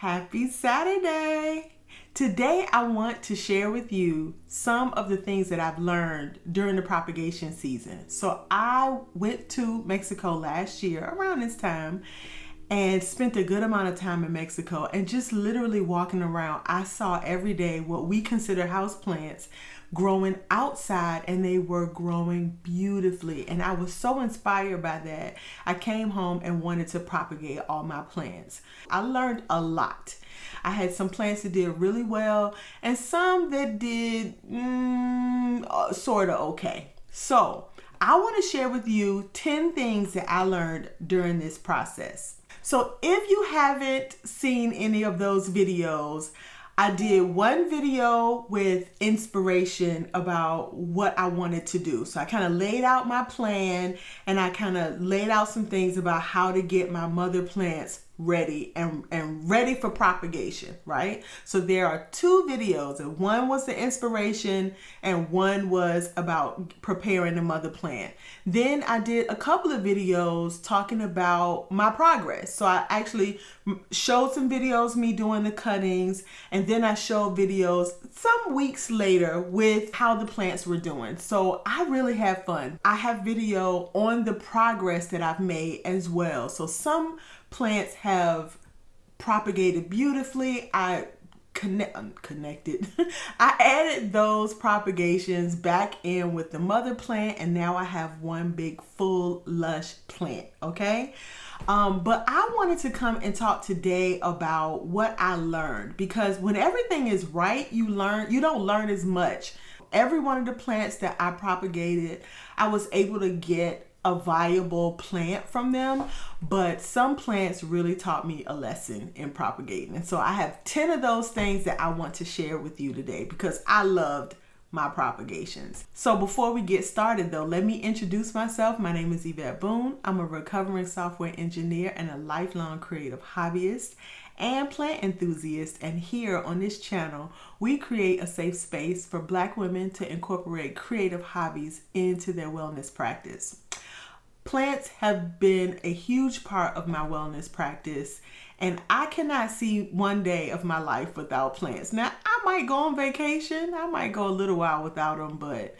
Happy Saturday! Today I want to share with you some of the things that I've learned during the propagation season. So I went to Mexico last year around this time and spent a good amount of time in Mexico, and just literally walking around, I saw every day what we consider houseplants growing outside, and they were growing beautifully, and I was so inspired by that. I came home and wanted to propagate all my plants. I learned a lot. I had some plants that did really well and some that did sort of okay. So I want to share with you 10 things that I learned during this process. So if you haven't seen any of those videos, I did one video with inspiration about what I wanted to do. So I kind of laid out my plan, and I kind of laid out some things about how to get my mother plants ready and ready for propagation, right? So there are two videos, and one was the inspiration and one was about preparing the mother plant. Then I did a couple of videos talking about my progress. So I actually showed some videos me doing the cuttings, and then I showed videos some weeks later with how the plants were doing. So I really had fun. I have video on the progress that I've made as well. So some plants have propagated beautifully. I connected. I added those propagations back in with the mother plant, and now I have one big full lush plant, okay? But I wanted to come and talk today about what I learned, because when everything is right, you don't learn as much. Every one of the plants that I propagated, I was able to get a viable plant from them, but some plants really taught me a lesson in propagating. And so I have 10 of those things that I want to share with you today because I loved my propagations. So before we get started though, let me introduce myself. My name is Yvette Boone. I'm a recovering software engineer and a lifelong creative hobbyist and plant enthusiast, and here on this channel we create a safe space for Black women to incorporate creative hobbies into their wellness practice. Plants have been a huge part of my wellness practice, and I cannot see one day of my life without plants. Now, I might go on vacation, I might go a little while without them, but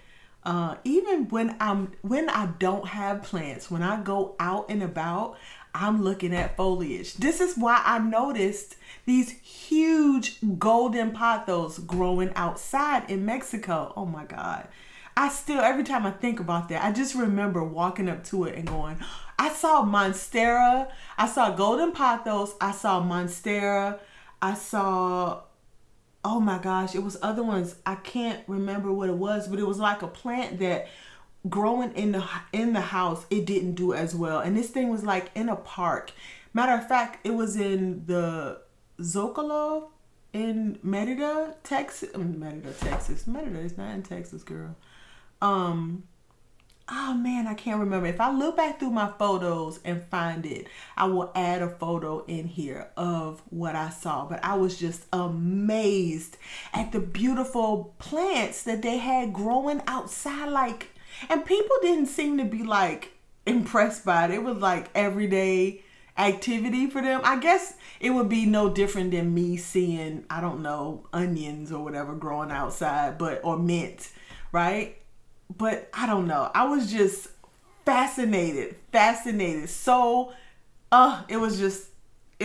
even when I don't have plants, when I go out and about, I'm looking at foliage. This is why I noticed these huge golden pothos growing outside in Mexico. Oh my God. Every time I think about that, I just remember walking up to it and going, I saw monstera, I saw golden pothos, I saw monstera, I saw, oh my gosh, it was other ones. I can't remember what it was, but it was like a plant that growing in the house, it didn't do as well. And this thing was like in a park. Matter of fact, it was in the Zocalo in Merida, Texas. Merida is not in Texas, girl. Oh man, I can't remember. If I look back through my photos and find it, I will add a photo in here of what I saw. But I was just amazed at the beautiful plants that they had growing outside, and people didn't seem to be impressed by it. It was like everyday activity for them. I guess it would be no different than me seeing, I don't know, onions or whatever growing outside, or mint, right? But I don't know. I was just fascinated. So, it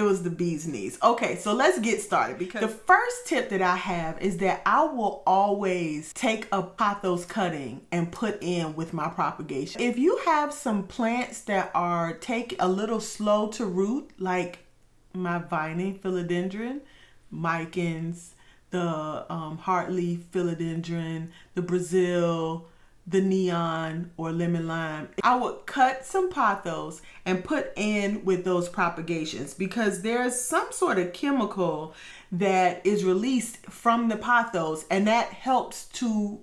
was the bee's knees. Okay, so let's get started, because the first tip that I have is that I will always take a pothos cutting and put in with my propagation. If you have some plants that are a little slow to root, like my vining philodendron, micans, the heartleaf philodendron, the Brazil, the neon or lemon lime, I would cut some pothos and put in with those propagations, because there's some sort of chemical that is released from the pothos, and that helps to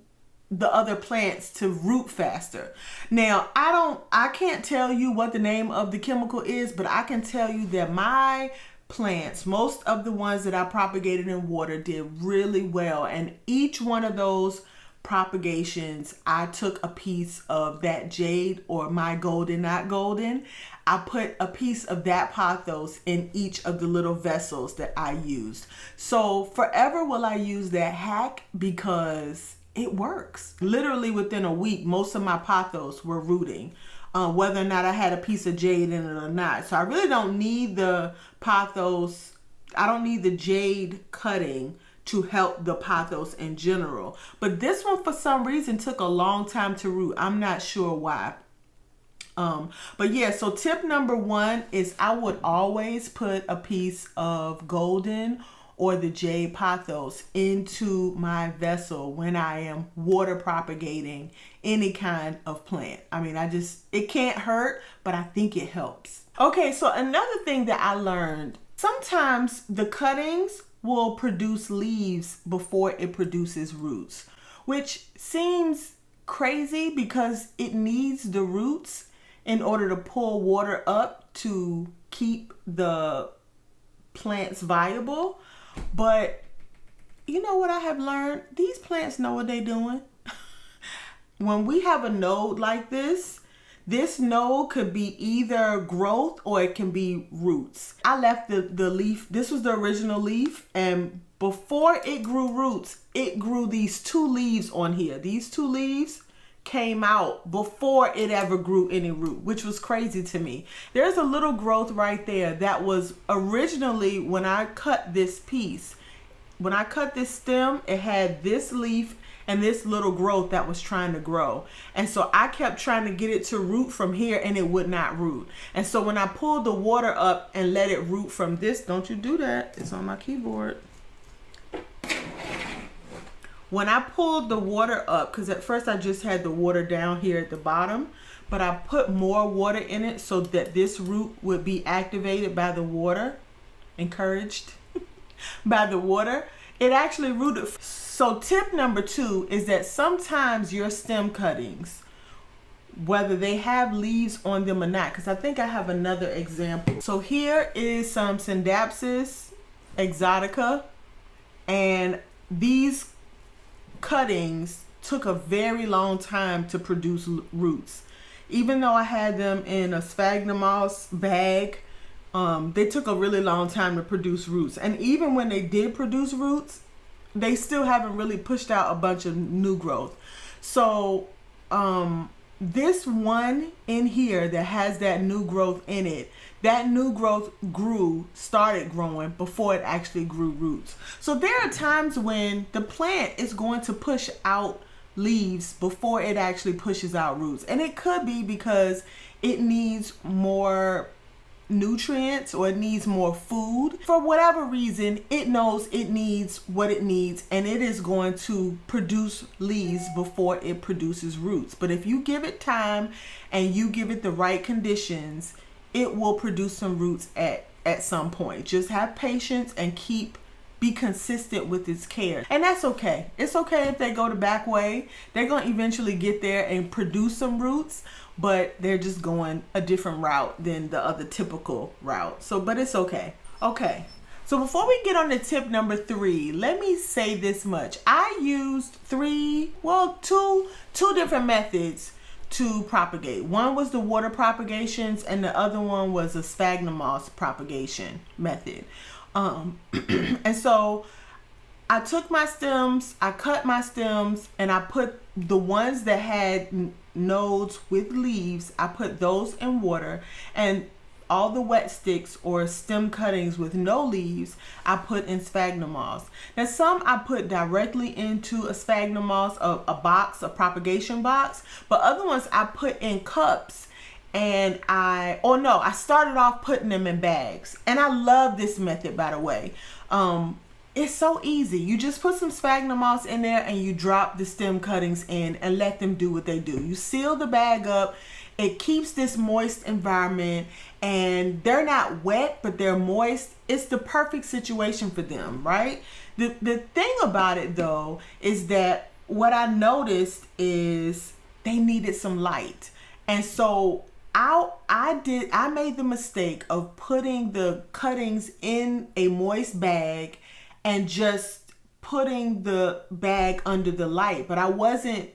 the other plants to root faster. Now, I can't tell you what the name of the chemical is, but I can tell you that my plants, most of the ones that I propagated in water, did really well, and each one of those propagations, I took a piece of that jade or my golden, not golden. I put a piece of that pothos in each of the little vessels that I used. So forever will I use that hack because it works. Literally within a week, most of my pothos were rooting. Whether or not I had a piece of jade in it or not. So I really don't need the pothos. I don't need the jade cutting to help the pothos in general. But this one, for some reason, took a long time to root. I'm not sure why. But yeah, so tip number 1 is I would always put a piece of golden or the jade pothos into my vessel when I am water propagating any kind of plant. I mean, it can't hurt, but I think it helps. Okay, so another thing that I learned, sometimes the cuttings will produce leaves before it produces roots, which seems crazy because it needs the roots in order to pull water up to keep the plants viable. But you know what I have learned? These plants know what they're doing. When we have a node like this node could be either growth or it can be roots. I left the leaf, this was the original leaf, and before it grew roots, it grew these 2 leaves on here. These 2 leaves came out before it ever grew any root, which was crazy to me. There's a little growth right there that was originally, when I cut this piece, when I cut this stem, it had this leaf and this little growth that was trying to grow. And so I kept trying to get it to root from here and it would not root. And so when I pulled the water up and let it root from this, don't you do that, it's on my keyboard. When I pulled the water up, because at first I just had the water down here at the bottom, but I put more water in it so that this root would be activated by the water, encouraged by the water, it actually rooted. So tip number 2 is that sometimes your stem cuttings, whether they have leaves on them or not, because I think I have another example. So here is some SCINDAPSUS exotica, and these cuttings took a very long time to produce roots. Even though I had them in a sphagnum moss bag, they took a really long time to produce roots. And even when they did produce roots, they still haven't really pushed out a bunch of new growth. So this one in here that has that new growth in it, that new growth started growing before it actually grew roots. So there are times when the plant is going to push out leaves before it actually pushes out roots. And it could be because it needs more nutrients or it needs more food. For whatever reason, it knows it needs what it needs, and it is going to produce leaves before it produces roots. But if you give it time and you give it the right conditions, it will produce some roots at some point. Just have patience and be consistent with its care. And that's okay. It's okay if they go the back way. They're going to eventually get there and produce some roots, but they're just going a different route than the other typical route. So, but it's okay. Okay. So before we get on to tip number 3, let me say this much. I used two different methods to propagate. One was the water propagations and the other one was a sphagnum moss propagation method. And so I took my stems, I cut my stems, and I put the ones that had nodes with leaves, I put those in water, and all the wet sticks or stem cuttings with no leaves, I put in sphagnum moss. Now some I put directly into a sphagnum moss, a box, a propagation box, but other ones I put in cups. And I started off putting them in bags. And I love this method, by the way. It's so easy. You just put some sphagnum moss in there and you drop the stem cuttings in and let them do what they do. You seal the bag up. It keeps this moist environment, and they're not wet, but they're moist. It's the perfect situation for them, right? The thing about it though is that what I noticed is they needed some light. And so I made the mistake of putting the cuttings in a moist bag and just putting the bag under the light, but I wasn't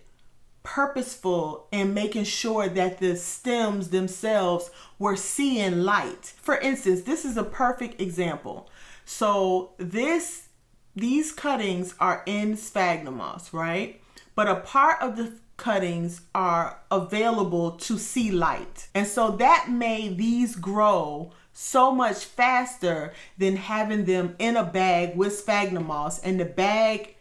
purposeful in making sure that the stems themselves were seeing light. For instance, this is a perfect example. So these cuttings are in sphagnum moss, right? But a part of the cuttings are available to see light. And so that made these grow so much faster than having them in a bag with sphagnum moss, and the bag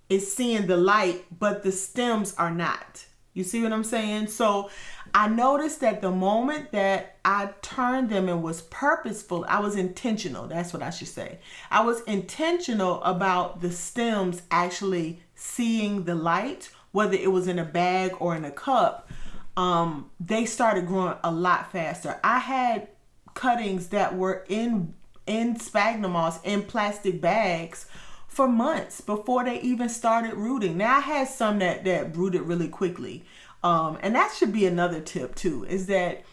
is seeing the light, but the stems are not. You see what I'm saying? So I noticed that the moment that I turned them and was purposeful, I was intentional. That's what I should say. I was intentional about the stems actually seeing the light, whether it was in a bag or in a cup. They started growing a lot faster. I had cuttings that were in sphagnum moss in plastic bags for months before they even started rooting. Now I had some that rooted really quickly. And that should be another tip too, is that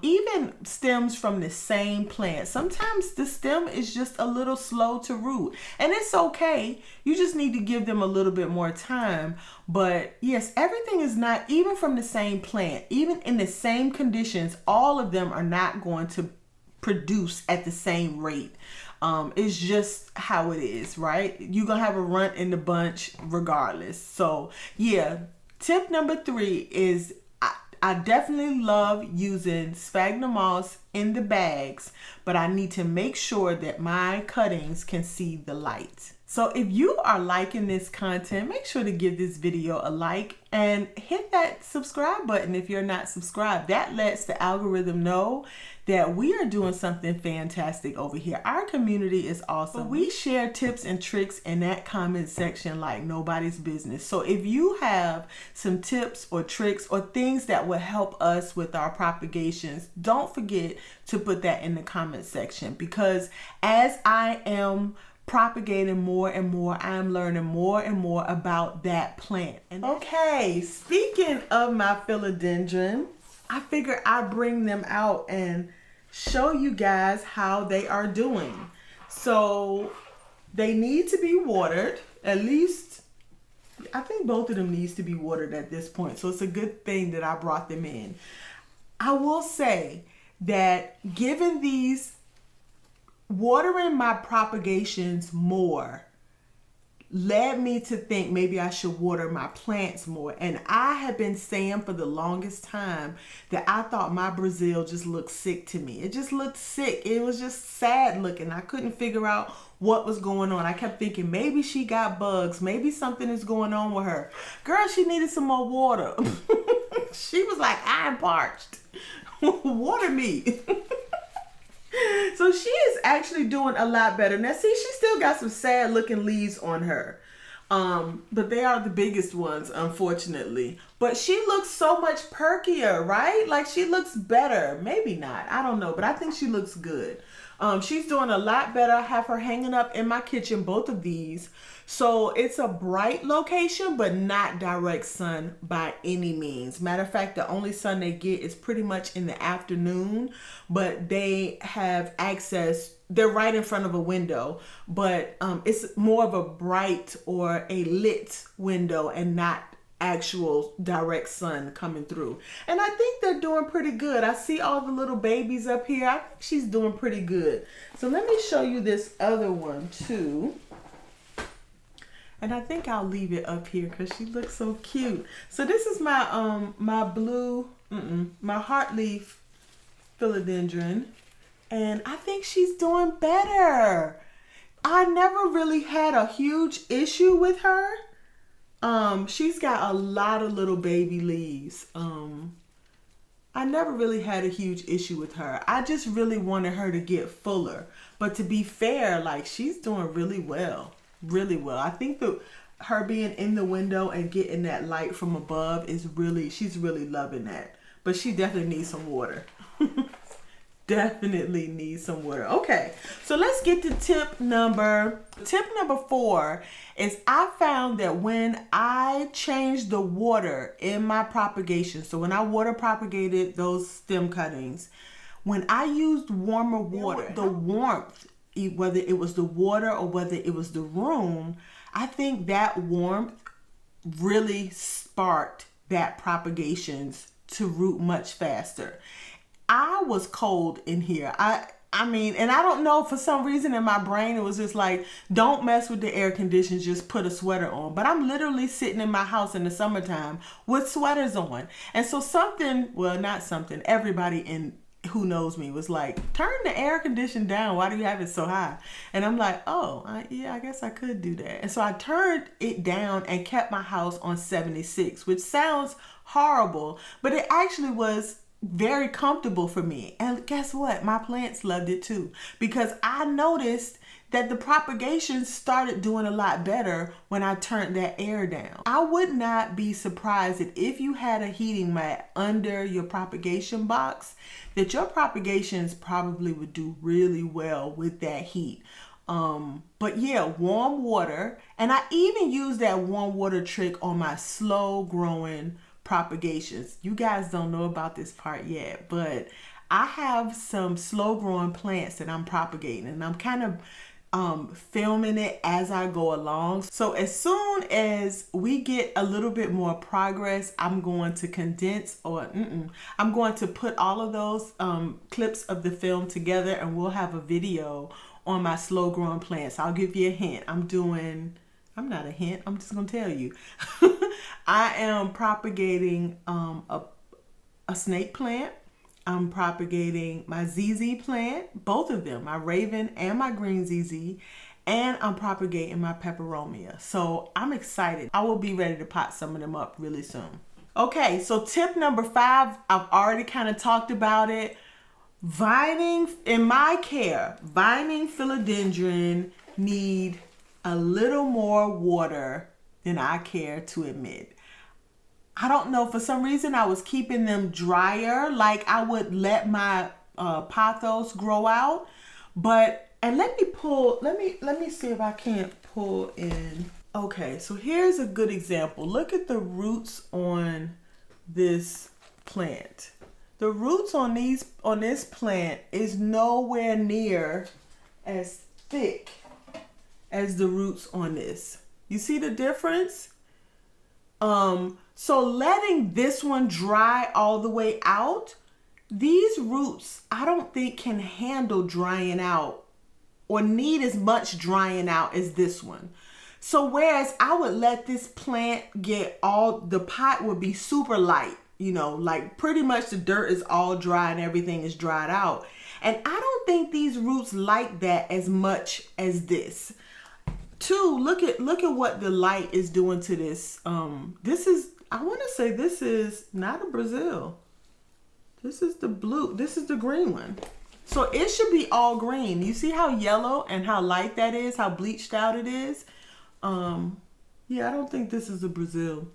even stems from the same plant, sometimes the stem is just a little slow to root, and it's okay. You just need to give them a little bit more time. But yes, everything is not, even from the same plant, even in the same conditions, all of them are not going to produce at the same rate. It's just how it is, right? You're gonna have a runt in the bunch regardless. So yeah, tip number 3 is I definitely love using sphagnum moss in the bags, but I need to make sure that my cuttings can see the light. So if you are liking this content, make sure to give this video a like and hit that subscribe button if you're not subscribed. That lets the algorithm know that we are doing something fantastic over here. Our community is awesome. We share tips and tricks in that comment section like nobody's business. So if you have some tips or tricks or things that will help us with our propagations, don't forget to put that in the comment section, because as I am propagating more and more, I'm learning more and more about that plant. Okay, speaking of my philodendron, I figure I bring them out and show you guys how they are doing. So they need to be watered. At least I think both of them needs to be watered at this point. So it's a good thing that I brought them in. I will say that given these, watering my propagations more led me to think maybe I should water my plants more. And I have been saying for the longest time that I thought my Brazil just looked sick to me. It just looked sick. It was just sad looking. I couldn't figure out what was going on. I kept thinking maybe she got bugs. Maybe something is going on with her. Girl, she needed some more water. She was like, I'm parched. Water me. So she is actually doing a lot better. Now see, she still got some sad looking leaves on her. But they are the biggest ones, unfortunately. But she looks so much perkier, right? Like she looks better. Maybe not. I don't know. But I think she looks good. She's doing a lot better. I have her hanging up in my kitchen, both of these. So it's a bright location, but not direct sun by any means. Matter of fact, the only sun they get is pretty much in the afternoon, but they have access. They're right in front of a window, but it's more of a bright or a lit window and not actual direct sun coming through. And I think they're doing pretty good. I see all the little babies up here. I think she's doing pretty good. So let me show you this other one too. And I think I'll leave it up here because she looks so cute. So this is my my blue, my heartleaf philodendron. And I think she's doing better. I never really had a huge issue with her. She's got a lot of little baby leaves. I never really had a huge issue with her. I just really wanted her to get fuller. But to be fair, like she's doing really well. Really well. I think that her being in the window and getting that light from above is really, she's really loving that. But she definitely needs some water. Definitely needs some water. Okay, so let's get to tip number 4 is I found that when I changed the water in my propagation, so when I water propagated those stem cuttings, when I used warmer water, the warmth whether it was the water or whether it was the room, I think that warmth really sparked that propagations to root much faster. I was cold in here. I mean, and I don't know, for some reason in my brain, it was just like, don't mess with the air conditions, just put a sweater on. But I'm literally sitting in my house in the summertime with sweaters on. And so everybody who knows me was like, turn the air condition down. Why do you have it so high? And I'm like, yeah, I guess I could do that. And so I turned it down and kept my house on 76, which sounds horrible, but it actually was very comfortable for me. And guess what? My plants loved it too, because I noticed that the propagation started doing a lot better when I turned that air down. I would not be surprised that if you had a heating mat under your propagation box, that your propagations probably would do really well with that heat. But yeah, warm water. And I even use that warm water trick on my slow growing propagations. You guys don't know about this part yet, but I have some slow growing plants that I'm propagating, and I'm kind of filming it as I go along. So as soon as we get a little bit more progress, I'm going to I'm going to put all of those clips of the film together, and we'll have a video on my slow growing plants. I'll give you a hint. I'm not a hint, I'm just gonna tell you. I am propagating a snake plant. I'm propagating my ZZ plant, both of them, my Raven and my green ZZ, and I'm propagating my peperomia. So I'm excited. I will be ready to pot some of them up really soon. Okay, so tip number 5, I've already kind of talked about it. Vining, in my care, vining philodendron need a little more water than I care to admit. I don't know, for some reason I was keeping them drier, like I would let my pothos grow out. And let me see if I can't pull in. Okay, so here's a good example. Look at the roots on this plant. The roots on this plant is nowhere near as thick as the roots on this. You see the difference? So letting this one dry all the way out, these roots I don't think can handle drying out or need as much drying out as this one. So whereas I would let this plant get the pot would be super light, like pretty much the dirt is all dry and everything is dried out. And I don't think these roots like that as much as this. 2, look at what the light is doing to this. I want to say this is not a Brazil. This is the blue. This is the green one. So it should be all green. You see how yellow and how light that is, how bleached out it is? Yeah, I don't think this is a Brazil.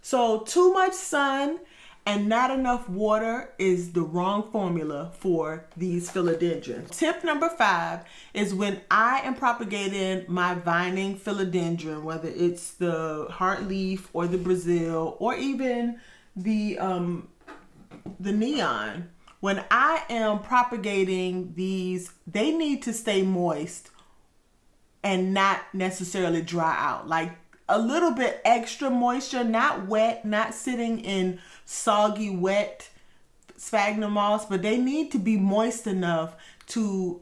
So too much sun and not enough water is the wrong formula for these philodendrons. Tip number 5 is when I am propagating my vining philodendron, whether it's the heartleaf or the Brazil or even the neon, when I am propagating these, they need to stay moist and not necessarily dry out. Like a little bit extra moisture, not wet, not sitting in soggy, wet sphagnum moss, but they need to be moist enough to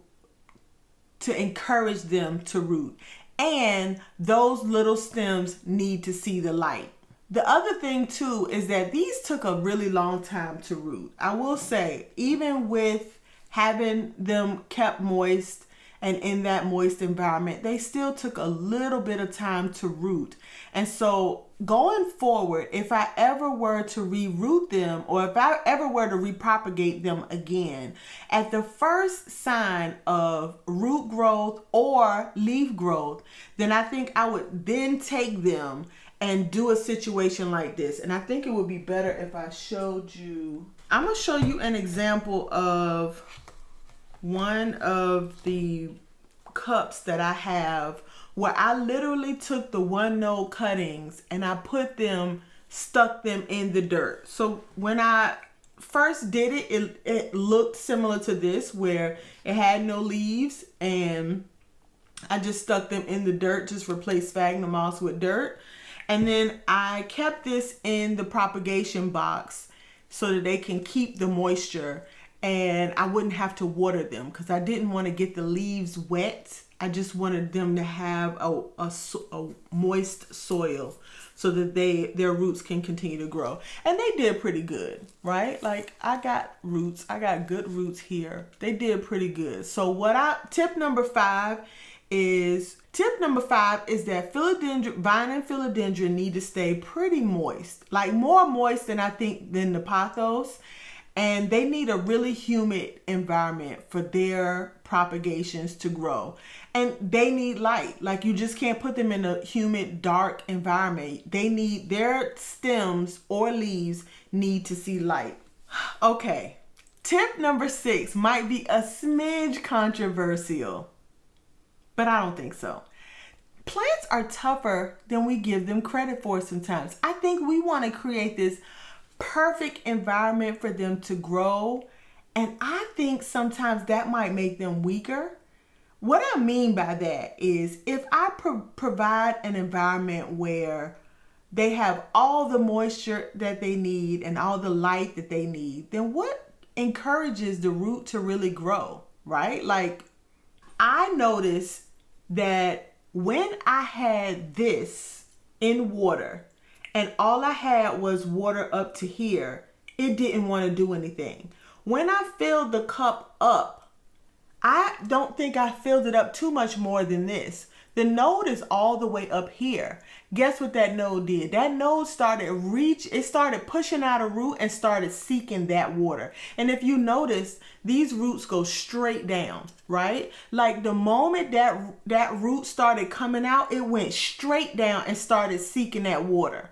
encourage them to root. And those little stems need to see the light. The other thing too is that these took a really long time to root. I will say, even with having them kept moist and in that moist environment, they still took a little bit of time to root. And so going forward, if I ever were to re-root them, or if I ever were to repropagate them again, at the first sign of root growth or leaf growth, then I think I would then take them and do a situation like this. And I think it would be better if I showed you. I'm gonna show you an example of one of the cups that I have where I literally took the 1 node cuttings and I stuck them in the dirt. So when I first did it looked similar to this, where it had no leaves, and I just stuck them in the dirt, just replaced sphagnum moss with dirt. And then I kept this in the propagation box so that they can keep the moisture, and I wouldn't have to water them because I didn't want to get the leaves wet. I just wanted them to have a moist soil so that their roots can continue to grow. And they did pretty good, right? Like I got good roots here. They did pretty good. So tip number five is that vine and philodendron need to stay pretty moist, like more moist than I think than the pothos. And they need a really humid environment for their propagations to grow. And they need light. Like you just can't put them in a humid, dark environment. Their stems or leaves need to see light. Okay, tip number 6 might be a smidge controversial, but I don't think so. Plants are tougher than we give them credit for sometimes. I think we want to create this perfect environment for them to grow, and I think sometimes that might make them weaker. What I mean by that is if I provide an environment where they have all the moisture that they need and all the light that they need, then what encourages the root to really grow, right? Like I noticed that when I had this in water and all I had was water up to here, it didn't want to do anything. When I filled the cup up, I don't think I filled it up too much more than this. The node is all the way up here. Guess what that node did? That node started pushing out a root and started seeking that water. And if you notice, these roots go straight down, right? Like the moment that root started coming out, it went straight down and started seeking that water.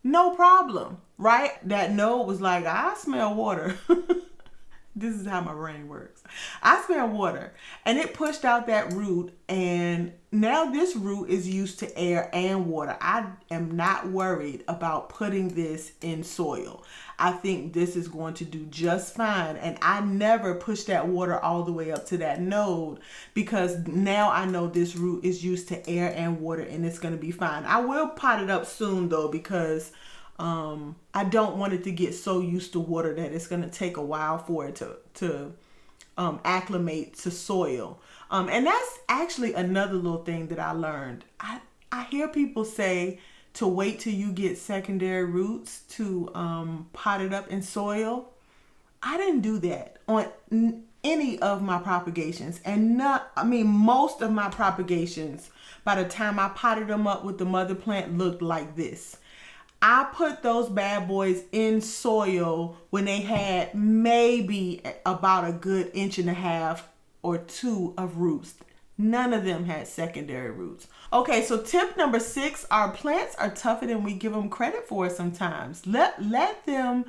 No problem, right? That node was like, I smell water. This is how my brain works. I smell water, and it pushed out that root, and now this root is used to air and water. I am not worried about putting this in soil. I think this is going to do just fine, and I never push that water all the way up to that node because now I know this root is used to air and water, and it's going to be fine. I will pot it up soon though because I don't want it to get so used to water that it's going to take a while for it to acclimate to soil. And that's actually another little thing that I learned. I hear people say to wait till you get secondary roots to pot it up in soil. I didn't do that on any of my propagations, and most of my propagations, by the time I potted them up with the mother plant, looked like this. I put those bad boys in soil when they had maybe about a good 1.5 or 2 of roots. None of them had secondary roots. Okay, so tip number 6, our plants are tougher than we give them credit for sometimes. Let them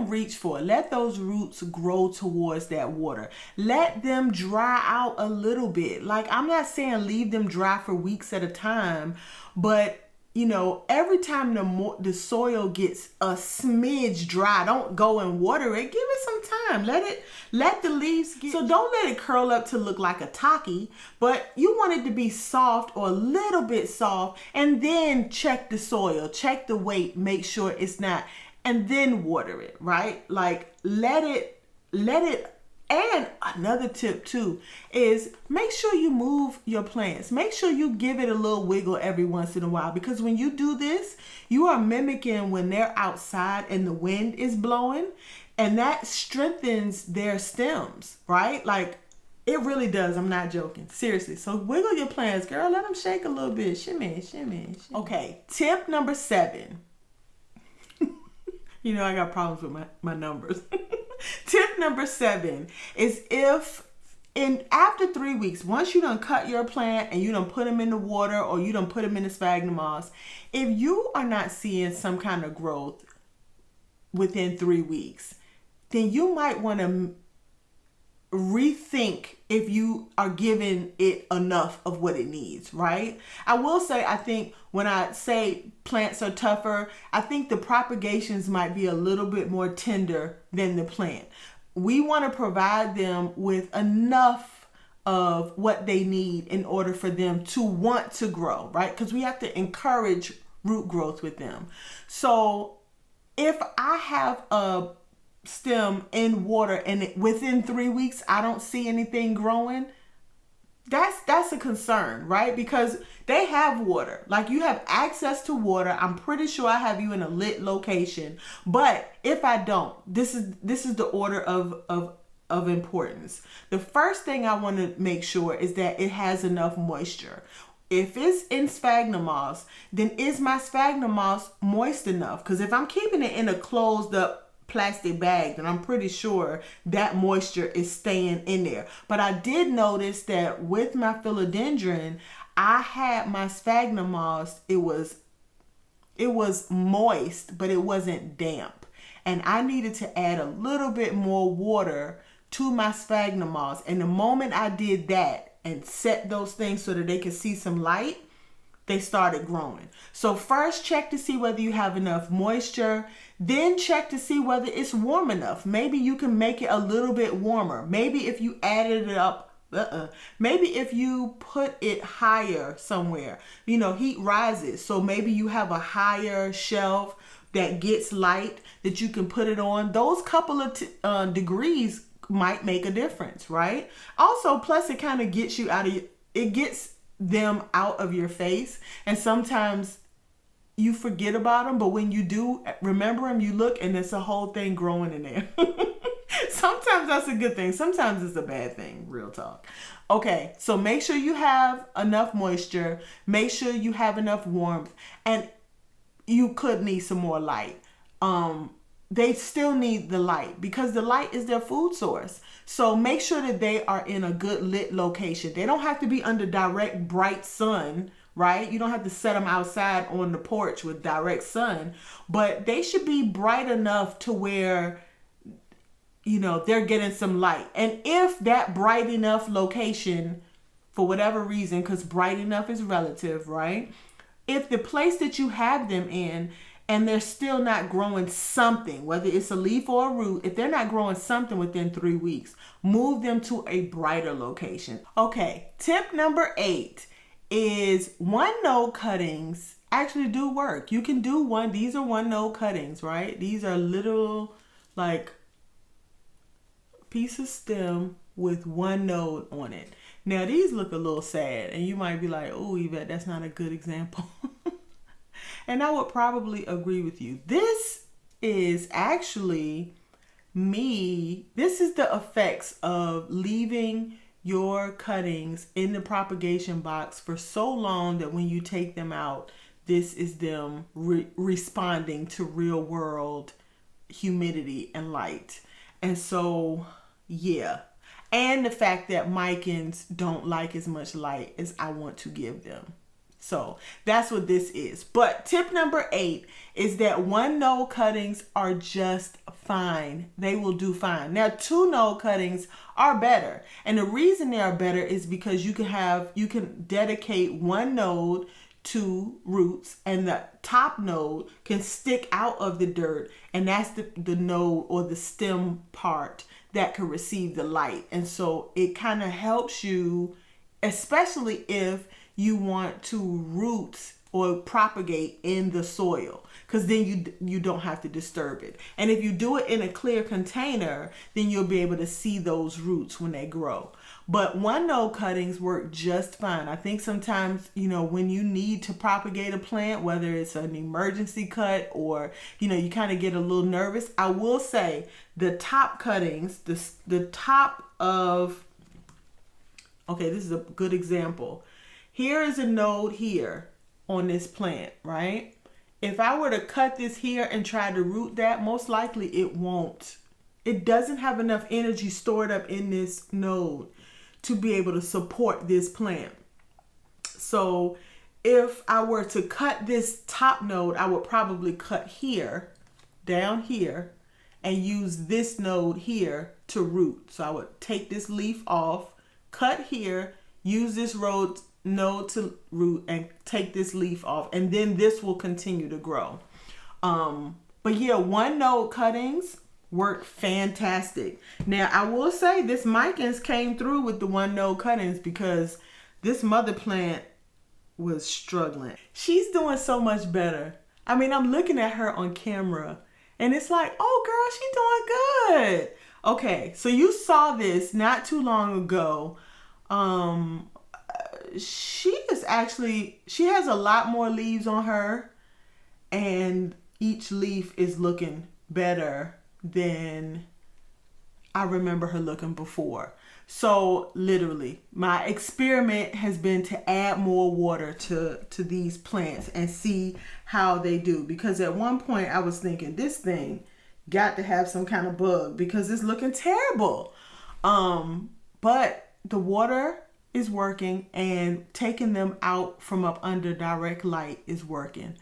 reach for it. Let those roots grow towards that water. Let them dry out a little bit. Like I'm not saying leave them dry for weeks at a time, but you know, every time the soil gets a smidge dry, don't go and water it. Give it some time. Let the leaves get, so don't let it curl up to look like a taki, but you want it to be soft or a little bit soft, and then check the soil, check the weight, make sure it's not, and then water it, right? Like let it. And another tip too is make sure you move your plants. Make sure you give it a little wiggle every once in a while, because when you do this, you are mimicking when they're outside and the wind is blowing, and that strengthens their stems, right? Like it really does. I'm not joking. Seriously. So wiggle your plants, girl. Let them shake a little bit. Shimmy, shimmy, shimmy. Okay. Tip number 7. You know, I got problems with my numbers. Tip number 7 is after 3 weeks, once you done cut your plant and you done put them in the water or you done put them in the sphagnum moss, if you are not seeing some kind of growth within 3 weeks, then you might want to rethink if you are giving it enough of what it needs, right? I will say, I think when I say plants are tougher, I think the propagations might be a little bit more tender than the plant. We want to provide them with enough of what they need in order for them to want to grow, right? Because we have to encourage root growth with them. So if I have a stem in water and within 3 weeks I don't see anything growing, that's a concern, right? Because they have water, like you have access to water. I'm pretty sure I have you in a lit location, but if I don't, this is the order of importance. The first thing I want to make sure is that it has enough moisture. If it's in sphagnum moss, then is my sphagnum moss moist enough? Because if I'm keeping it in a closed up plastic bag, then I'm pretty sure that moisture is staying in there. But I did notice that with my philodendron, I had my sphagnum moss, it was moist, but it wasn't damp. And I needed to add a little bit more water to my sphagnum moss. And the moment I did that and set those things so that they could see some light, they started growing. So first check to see whether you have enough moisture, then check to see whether it's warm enough. Maybe you can make it a little bit warmer. Maybe if you added it up, maybe if you put it higher somewhere, heat rises. So maybe you have a higher shelf that gets light that you can put it on. Those couple of degrees might make a difference, right? Also, plus it kind of gets you it gets them out of your face, and sometimes you forget about them, but when you do remember them, you look and it's a whole thing growing in there. Sometimes that's a good thing, sometimes it's a bad thing, real talk. Okay, so make sure you have enough moisture, make sure you have enough warmth, and you could need some more light. They still need the light because the light is their food source. So make sure that they are in a good lit location. They don't have to be under direct bright sun, right? You don't have to set them outside on the porch with direct sun, but they should be bright enough to where, they're getting some light. And if that bright enough location, for whatever reason, because bright enough is relative, right? If the place that you have them in and they're still not growing something, whether it's a leaf or a root, if they're not growing something within 3 weeks, move them to a brighter location. Okay, tip number 8 is 1-node cuttings actually do work. You can do these are 1-node cuttings, right? These are little like piece of stem with 1 node on it. Now these look a little sad and you might be like, oh, Yvette, that's not a good example. And I would probably agree with you. This is actually this is the effects of leaving your cuttings in the propagation box for so long that when you take them out, this is them responding to real world humidity and light. And so, yeah. And the fact that Micans don't like as much light as I want to give them. So that's what this is. But tip number 8 is that 1-node cuttings are just fine. They will do fine. Now 2-node cuttings are better. And the reason they are better is because you can dedicate 1 node to roots and the top node can stick out of the dirt, and that's the node or the stem part that can receive the light. And so it kind of helps you, especially if you want to root or propagate in the soil, because then you don't have to disturb it. And if you do it in a clear container, then you'll be able to see those roots when they grow. But 1-node cuttings work just fine. I think sometimes, when you need to propagate a plant, whether it's an emergency cut or, you kind of get a little nervous, I will say the top cuttings, the top of, okay, this is a good example. Here is a node here on this plant, right? If I were to cut this here and try to root that, most likely it won't. It doesn't have enough energy stored up in this node to be able to support this plant. So if I were to cut this top node, I would probably cut here, down here, and use this node here to root. So I would take this leaf off, cut here, use this node to root, and take this leaf off, and then this will continue to grow. But yeah, one node cuttings work fantastic. Now I will say this Micans came through with the one node cuttings because this mother plant was struggling. She's doing so much better. I mean, I'm looking at her on camera and it's like, oh girl, she's doing good. Okay, so you saw this not too long ago. She has a lot more leaves on her, and each leaf is looking better than I remember her looking before. So literally, my experiment has been to add more water to these plants and see how they do. Because at one point I was thinking this thing got to have some kind of bug because it's looking terrible. But the water is working, and taking them out from up under direct light is working.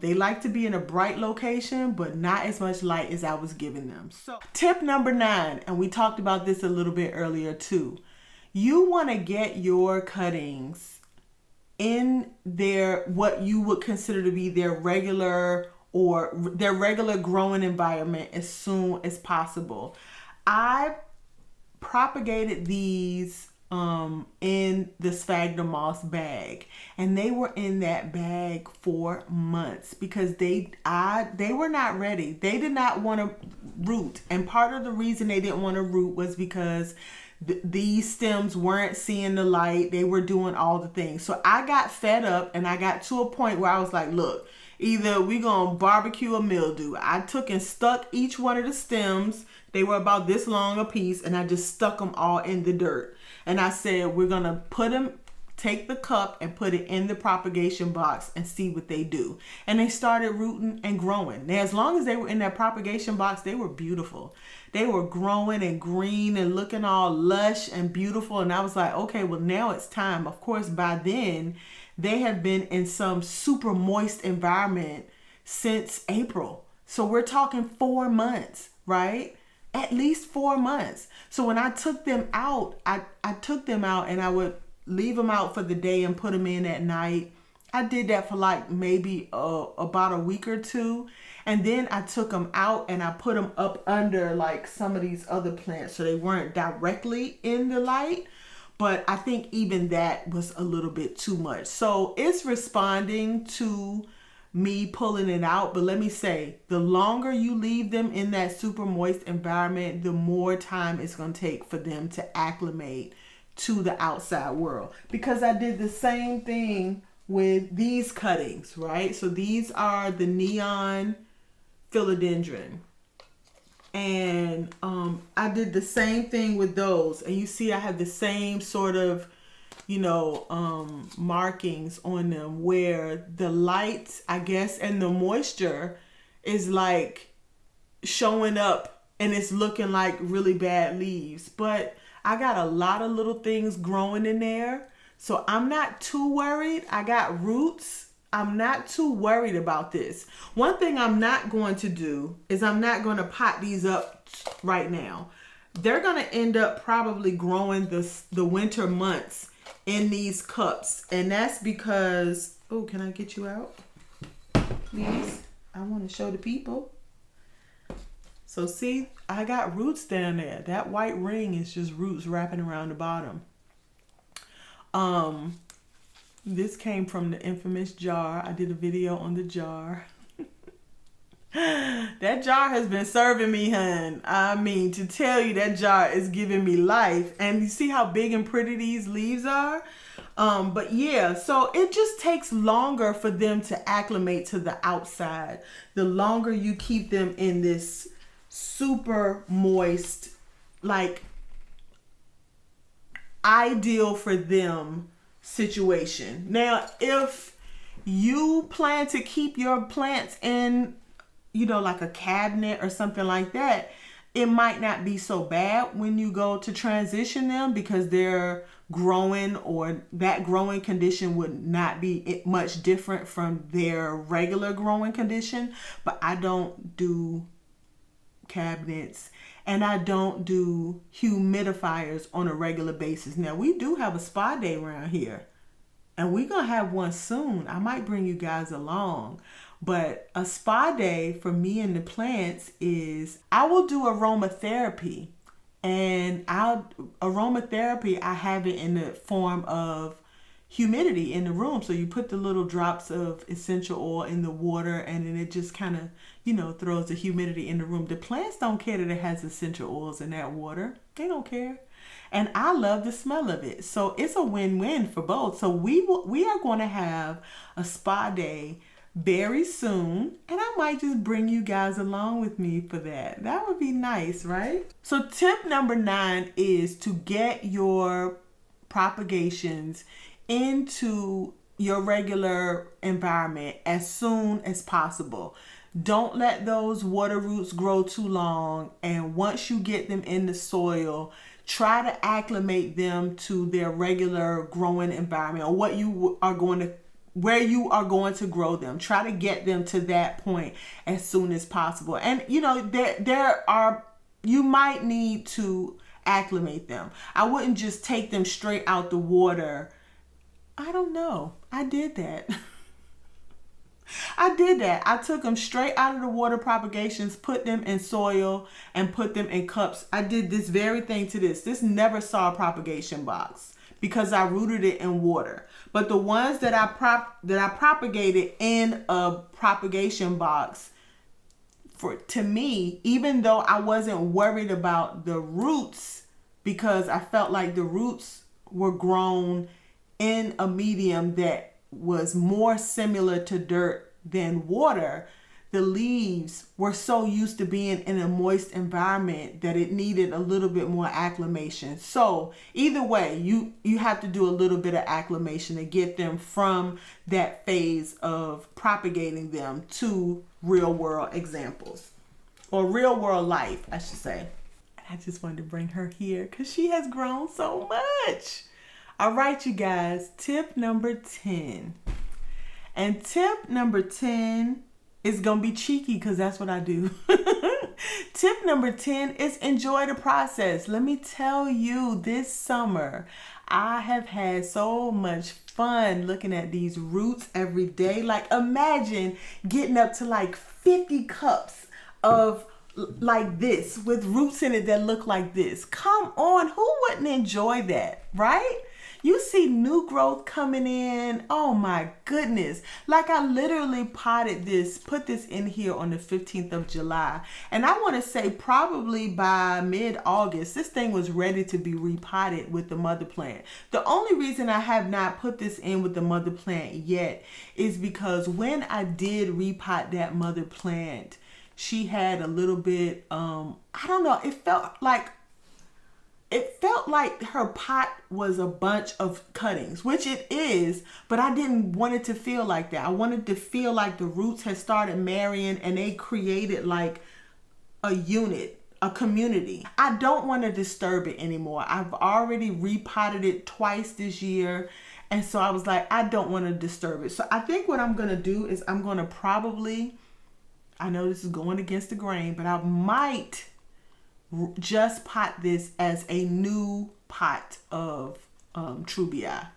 They like to be in a bright location, but not as much light as I was giving them. So tip number 9, and we talked about this a little bit earlier too. You want to get your cuttings in what you would consider to be their regular growing environment as soon as possible. I propagated these in the sphagnum moss bag, and they were in that bag for months because they were not ready. They did not want to root, and part of the reason they didn't want to root was because these stems weren't seeing the light. They were doing all the things. So I got fed up, and I got to a point where I was like, look, either we gonna barbecue or mildew. I took and stuck each one of the stems. They were about this long a piece, and I just stuck them all in the dirt. And I said, we're going to take the cup and put it in the propagation box and see what they do. And they started rooting and growing. Now, as long as they were in that propagation box, they were beautiful. They were growing and green and looking all lush and beautiful. And I was like, okay, well, now it's time. Of course, by then, they have been in some super moist environment since April. So we're talking 4 months, right? At least 4 months. So when I took them out, I took them out and I would leave them out for the day and put them in at night. I did that for like maybe about a week or two. And then I took them out and I put them up under like some of these other plants so they weren't directly in the light. But I think even that was a little bit too much. So it's responding to me pulling it out. But let me say, the longer you leave them in that super moist environment, the more time it's going to take for them to acclimate to the outside world. Because I did the same thing with these cuttings, right? So these are the neon philodendron. And I did the same thing with those. And you see I have the same sort of markings on them where the light, I guess, and the moisture is like showing up and it's looking like really bad leaves. But I got a lot of little things growing in there. So I'm not too worried. I got roots. I'm not too worried about this. One thing I'm not going to do is I'm not going to pot these up right now. They're going to end up probably growing the winter months in these cups, and that's because, oh, can I get you out, please? I want to show the people. So see, I got roots down there. That white ring is just roots wrapping around the bottom. This came from the infamous jar. I did a video on the jar. That jar has been serving me, hun. I mean, to tell you, that jar is giving me life. And you see how big and pretty these leaves are? But yeah, so it just takes longer for them to acclimate to the outside. The longer you keep them in this super moist, like ideal for them situation. Now, if you plan to keep your plants in, like a cabinet or something like that, it might not be so bad when you go to transition them because they're growing, or that growing condition would not be much different from their regular growing condition. But I don't do cabinets and I don't do humidifiers on a regular basis. Now, we do have a spa day around here, and we're going to have one soon. I might bring you guys along. But a spa day for me and the plants is I will do aromatherapy. And aromatherapy, I have it in the form of humidity in the room. So you put the little drops of essential oil in the water, and then it just kind of, throws the humidity in the room. The plants don't care that it has essential oils in that water. They don't care. And I love the smell of it. So it's a win-win for both. So we are going to have a spa day very soon, and I might just bring you guys along with me for that. That would be nice, right? So tip number 9 is to get your propagations into your regular environment as soon as possible. Don't let those water roots grow too long, and once you get them in the soil, try to acclimate them to their regular growing environment, or where you are going to grow them. Try to get them to that point as soon as possible. And you might need to acclimate them. I wouldn't just take them straight out the water. I don't know. I did that. I took them straight out of the water propagations, put them in soil, and put them in cups. I did this very thing to this. This never saw a propagation box because I rooted it in water. But the ones that I propagated in a propagation box, to me, even though I wasn't worried about the roots, because I felt like the roots were grown in a medium that was more similar to dirt than water, the leaves were so used to being in a moist environment that it needed a little bit more acclimation. So either way, you have to do a little bit of acclimation to get them from that phase of propagating them to real world examples, or real world life, I should say. I just wanted to bring her here because she has grown so much. All right, you guys, tip number 10. And tip number 10 is going to be cheeky because that's what I do. Tip number 10 is enjoy the process. Let me tell you, this summer, I have had so much fun looking at these roots every day. Like, imagine getting up to like 50 cups of like this with roots in it that look like this. Come on, who wouldn't enjoy that, right? You see new growth coming in. Oh my goodness. Like, I literally potted this, put this in here on the 15th of July. And I want to say probably by mid-August, this thing was ready to be repotted with the mother plant. The only reason I have not put this in with the mother plant yet is because when I did repot that mother plant, she had a little bit, I don't know, it felt like her pot was a bunch of cuttings, which it is, but I didn't want it to feel like that. I wanted to feel like the roots had started marrying and they created like a unit, a community. I don't want to disturb it anymore. I've already repotted it twice this year. And so I was like, I don't want to disturb it. So I think what I'm going to do is I'm going to probably, I know this is going against the grain, but I might just pot this as a new pot of Trubia,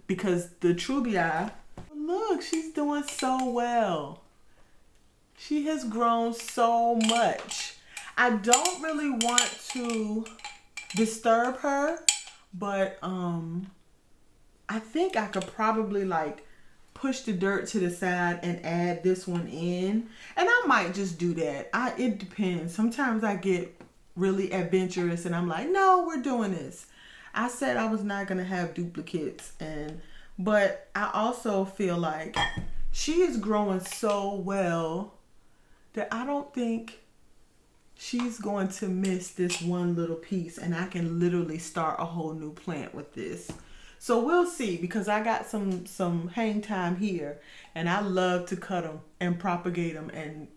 because the Trubia, look, she's doing so well. She has grown so much. I don't really want to disturb her, but I think I could probably like push the dirt to the side and add this one in, and I might just do that. It depends. Sometimes I get really adventurous and I'm like, no, we're doing this. I said I was not gonna have duplicates, but I also feel like she is growing so well that I don't think she's going to miss this one little piece, and I can literally start a whole new plant with this. So we'll see, because I got some hang time here, and I love to cut them and propagate them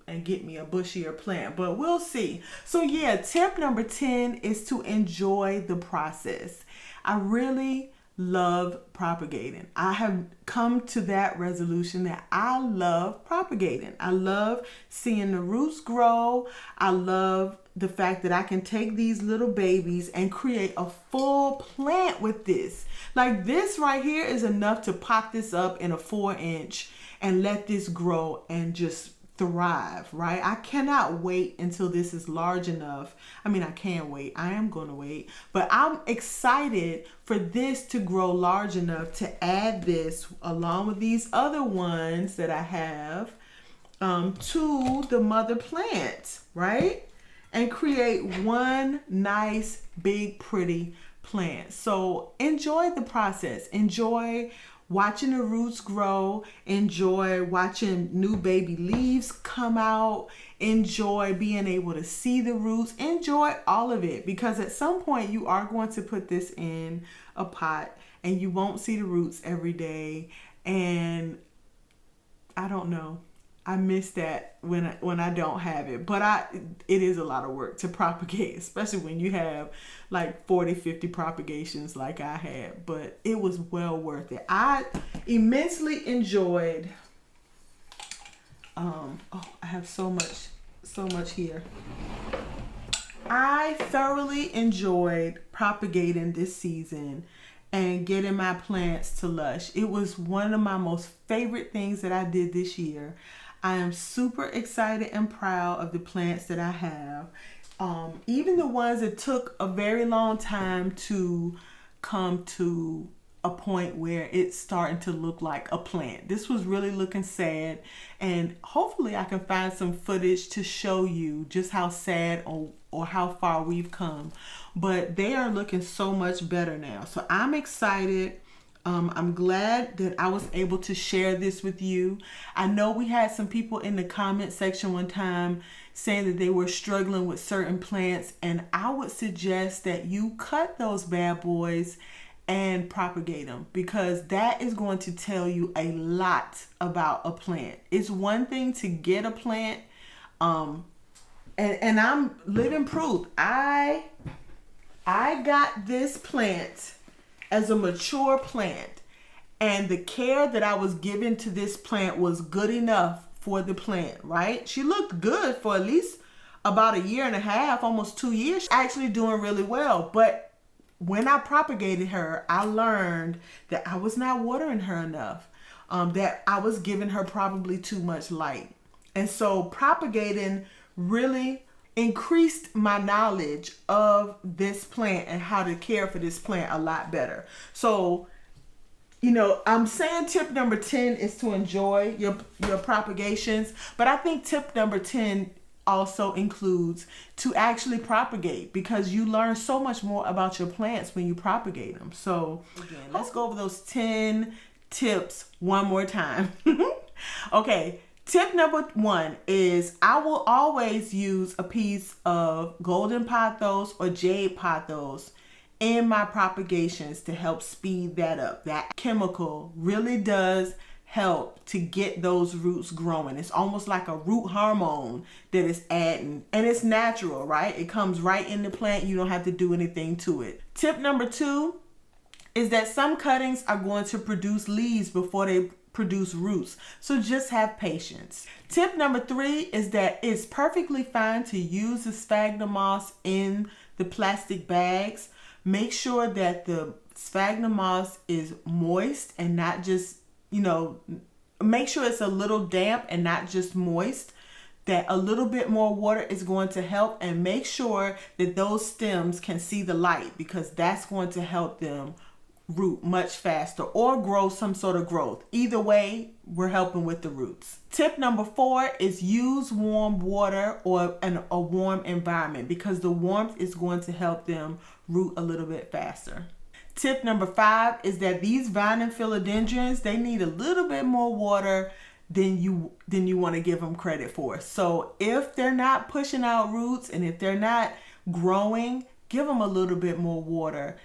and get me a bushier plant, but we'll see. So yeah, tip number 10 is to enjoy the process. I really love propagating. I have come to that resolution that I love propagating. I love seeing the roots grow. I love the fact that I can take these little babies and create a full plant with this. Like this right here is enough to pot this up in a 4-inch and let this grow and just thrive, right? I cannot wait until this is large enough. I mean, I can wait. I am going to wait. But I'm excited for this to grow large enough to add this along with these other ones that I have to the mother plant, right? And create one nice, big, pretty plant. So enjoy the process. Enjoy watching the roots grow. Enjoy watching new baby leaves come out. Enjoy being able to see the roots. Enjoy all of it, because at some point you are going to put this in a pot and you won't see the roots every day. And I don't know. I miss that when I don't have it, but it is a lot of work to propagate, especially when you have like 40, 50 propagations like I had, but it was well worth it. I immensely enjoyed, oh, I have so much here. I thoroughly enjoyed propagating this season and getting my plants to lush. It was one of my most favorite things that I did this year. I am super excited and proud of the plants that I have. Even the ones that took a very long time to come to a point where it's starting to look like a plant. This was really looking sad, and hopefully I can find some footage to show you just how sad or how far we've come. But they are looking so much better now. So I'm excited. I'm glad that I was able to share this with you. I know we had some people in the comment section one time saying that they were struggling with certain plants, and I would suggest that you cut those bad boys and propagate them, because that is going to tell you a lot about a plant. It's one thing to get a plant, and I'm living proof. I got this plant as a mature plant, and the care that I was given to this plant was good enough for the plant, right? She looked good for at least about 1.5 years, almost 2 years, actually doing really well. But when I propagated her, I learned that I was not watering her enough, that I was giving her probably too much light. And so propagating really increased my knowledge of this plant and how to care for this plant a lot better. So, you know, I'm saying tip number 10 is to enjoy your propagations, but I think tip number 10 also includes to actually propagate, because you learn so much more about your plants when you propagate them. So again, let's go over those 10 tips one more time. Okay. Tip number 1 is I will always use a piece of golden pothos or jade pothos in my propagations to help speed that up. That chemical really does help to get those roots growing. It's almost like a root hormone that is adding, and it's natural, right? It comes right in the plant. You don't have to do anything to it. Tip number 2 is that some cuttings are going to produce leaves before they produce roots. So just have patience. Tip number 3 is that it's perfectly fine to use the sphagnum moss in the plastic bags. Make sure that the sphagnum moss is moist and not just, you know, make sure it's a little damp and not just moist. That a little bit more water is going to help, and make sure that those stems can see the light, because that's going to help them root much faster or grow some sort of growth. Either way, we're helping with the roots. Tip number 4 is use warm water or a warm environment, because the warmth is going to help them root a little bit faster. Tip number 5 is that these vine and philodendrons, they need a little bit more water than you want to give them credit for. So if they're not pushing out roots and if they're not growing, give them a little bit more water.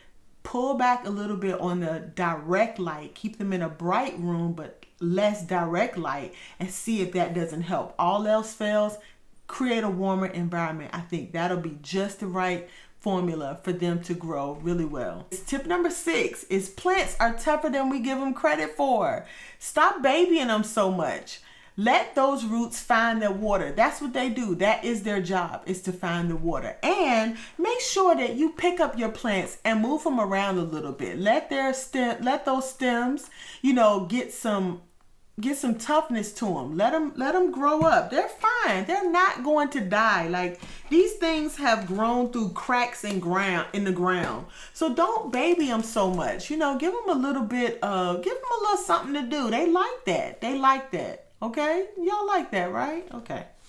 Pull back a little bit on the direct light. Keep them in a bright room, but less direct light, and see if that doesn't help. All else fails, create a warmer environment. I think that'll be just the right formula for them to grow really well. Tip number 6 is plants are tougher than we give them credit for. Stop babying them so much. Let those roots find their water. That's what they do. That is their job, is to find the water. And make sure that you pick up your plants and move them around a little bit. Let those stems, get some toughness to them. Let them grow up. They're fine. They're not going to die. Like, these things have grown through cracks in the ground. So don't baby them so much. Give them a little bit give them a little something to do. They like that. Okay? Y'all like that, right?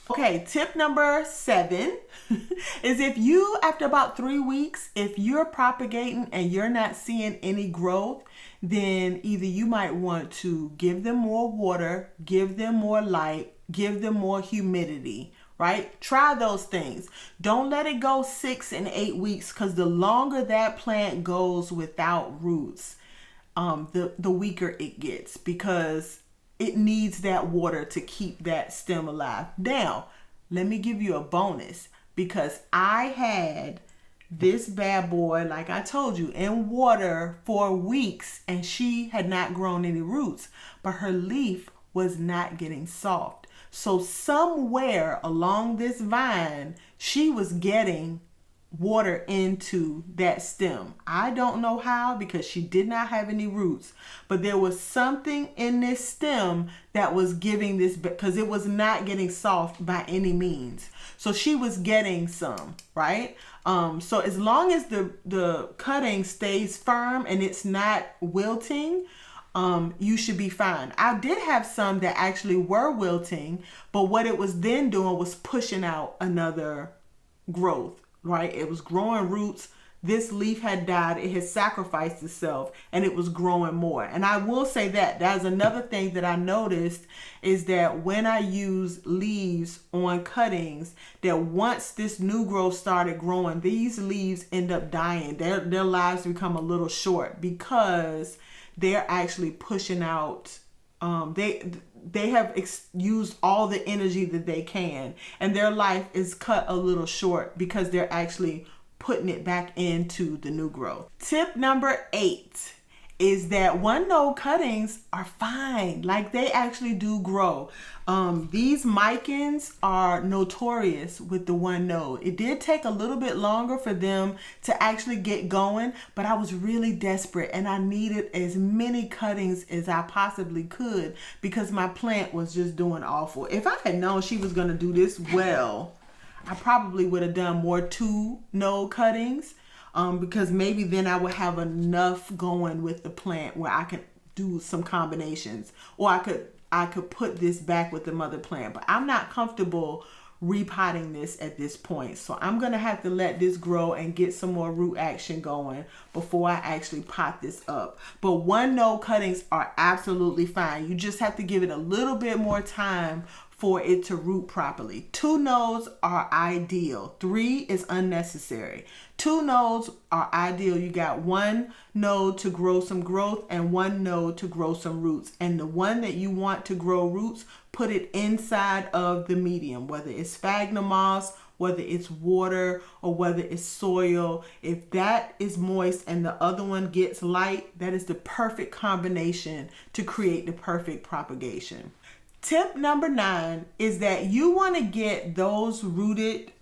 Okay, tip number 7 is if you, after about 3 weeks, if you're propagating and you're not seeing any growth, then either you might want to give them more water, give them more light, give them more humidity, right? Try those things. Don't let it go 6 and 8 weeks, because the longer that plant goes without roots, the weaker it gets, because it needs that water to keep that stem alive. Now, let me give you a bonus, because I had this bad boy, like I told you, in water for weeks, and she had not grown any roots, but her leaf was not getting soft. So somewhere along this vine, she was getting water into that stem. I don't know how, because she did not have any roots, but there was something in this stem that was giving this, because it was not getting soft by any means. So she was getting some, right? So as long as the cutting stays firm and it's not wilting, you should be fine. I did have some that actually were wilting, but what it was then doing was pushing out another growth. Right? It was growing roots. This leaf had died. It had sacrificed itself, and it was growing more. And I will say that's another thing that I noticed, is that when I use leaves on cuttings, that once this new growth started growing, these leaves end up dying. Their lives become a little short, because they're actually pushing out, they have used all the energy that they can, and their life is cut a little short because they're actually putting it back into the new growth. Tip number 8 is that one node cuttings are fine. Like, they actually do grow. These micans are notorious with the one node. It did take a little bit longer for them to actually get going, but I was really desperate and I needed as many cuttings as I possibly could, because my plant was just doing awful. If I had known she was going to do this well, I probably would have done more 2 node cuttings. Because maybe then I would have enough going with the plant where I could do some combinations, or I could put this back with the mother plant. But I'm not comfortable repotting this at this point, so I'm gonna have to let this grow and get some more root action going before I actually pot this up. But one node cuttings are absolutely fine. You just have to give it a little bit more time for it to root properly. 2 nodes are ideal. 3 is unnecessary. 2 nodes are ideal. You got 1 node to grow some growth and 1 node to grow some roots. And the one that you want to grow roots, put it inside of the medium, whether it's sphagnum moss, whether it's water, or whether it's soil. If that is moist and the other one gets light, that is the perfect combination to create the perfect propagation. Tip number 9 is that you want to get those rooted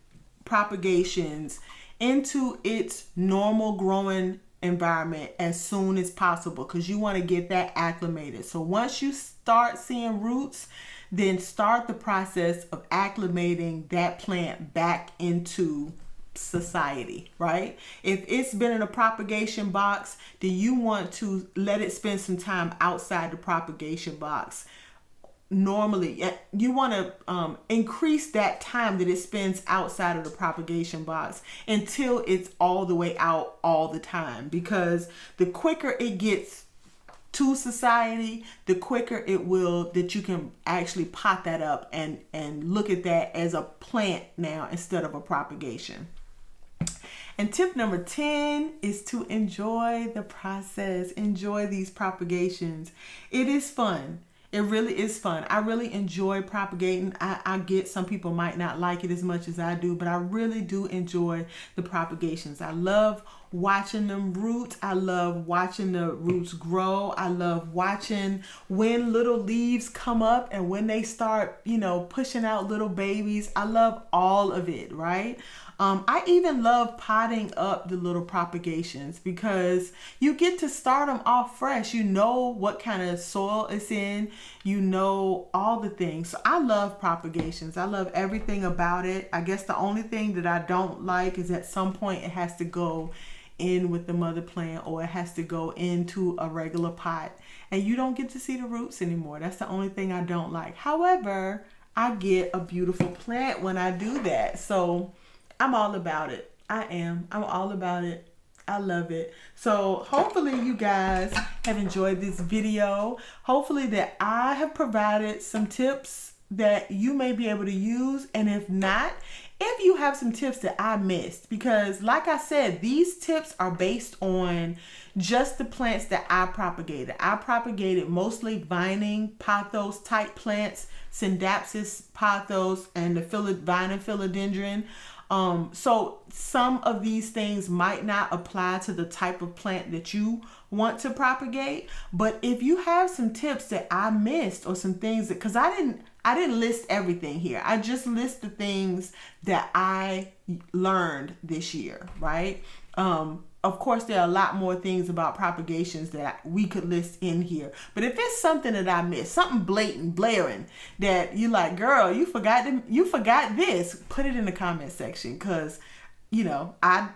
propagations into its normal growing environment as soon as possible, because you want to get that acclimated. So once you start seeing roots, then start the process of acclimating that plant back into society, right? If it's been in a propagation box, then you want to let it spend some time outside the propagation box. Normally, you want to increase that time that it spends outside of the propagation box until it's all the way out all the time, because the quicker it gets to society, the quicker it will that you can actually pot that up and look at that as a plant now instead of a propagation. And tip number 10 is to enjoy the process. Enjoy these propagations. It is fun. It really is fun. I really enjoy propagating. I get some people might not like it as much as I do, but I really do enjoy the propagations. I love watching them roots. I love watching the roots grow. I love watching when little leaves come up and when they start, you know, pushing out little babies. I love all of it, right? I even love potting up the little propagations because you get to start them off fresh. You know what kind of soil it's in. You know all the things. So I love propagations. I love everything about it. I guess the only thing that I don't like is at some point it has to go in with the mother plant or it has to go into a regular pot and you don't get to see the roots anymore. That's the only thing I don't like. However, I get a beautiful plant when I do that. So I'm all about it. I'm all about it. I love it. So hopefully you guys have enjoyed this video. Hopefully that I have provided some tips that you may be able to use. And if not, if you have some tips that I missed, because like I said, these tips are based on just the plants that I propagated. I propagated mostly vining, pothos type plants, SCINDAPSUS, pothos, and the vining philodendron. So some of these things might not apply to the type of plant that you want to propagate, but if you have some tips that I missed or some things that, because I didn't list everything here. I just list the things that I learned this year, right? Of course, there are a lot more things about propagations that we could list in here. But if it's something that I missed, something blatant, blaring, that you like, girl, you forgot this, put it in the comment section, because, you know, I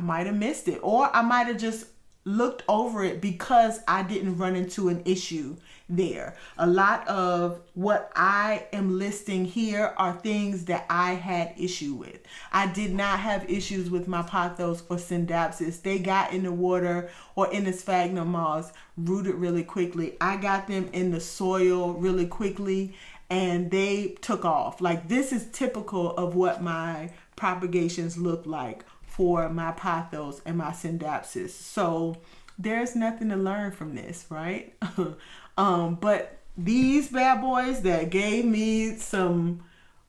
might have missed it, or I might have just looked over it because I didn't run into an issue there. A lot of what I am listing here are things that I had issue with. I did not have issues with my pothos or SCINDAPSUS. They got in the water or in the sphagnum moss, rooted really quickly. I got them in the soil really quickly and they took off. Like, this is typical of what my propagations look like for my pothos and my SCINDAPSUS. So there's nothing to learn from this, right? But these bad boys that gave me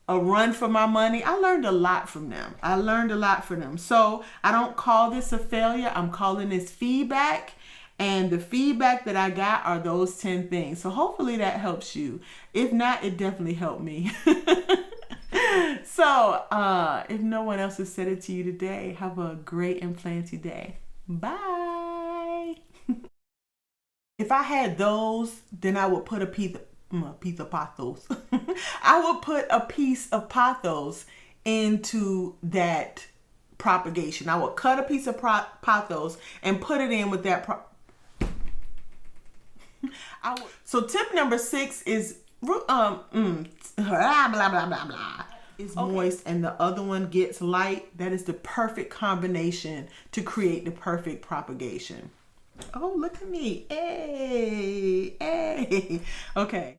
a run for my money, I learned a lot from them. So I don't call this a failure. I'm calling this feedback. And the feedback that I got are those 10 things. So hopefully that helps you. If not, it definitely helped me. So if no one else has said it to you today, have a great and planty day. Bye. If I had those, then I would put a piece of pothos. I would put a piece of pothos into that propagation. I would cut a piece of pothos and put it in with that. So tip number 6 is blah, blah, blah, blah, blah. Is moist and the other one gets light. That is the perfect combination to create the perfect propagation. Oh, look at me. Hey, hey. Okay.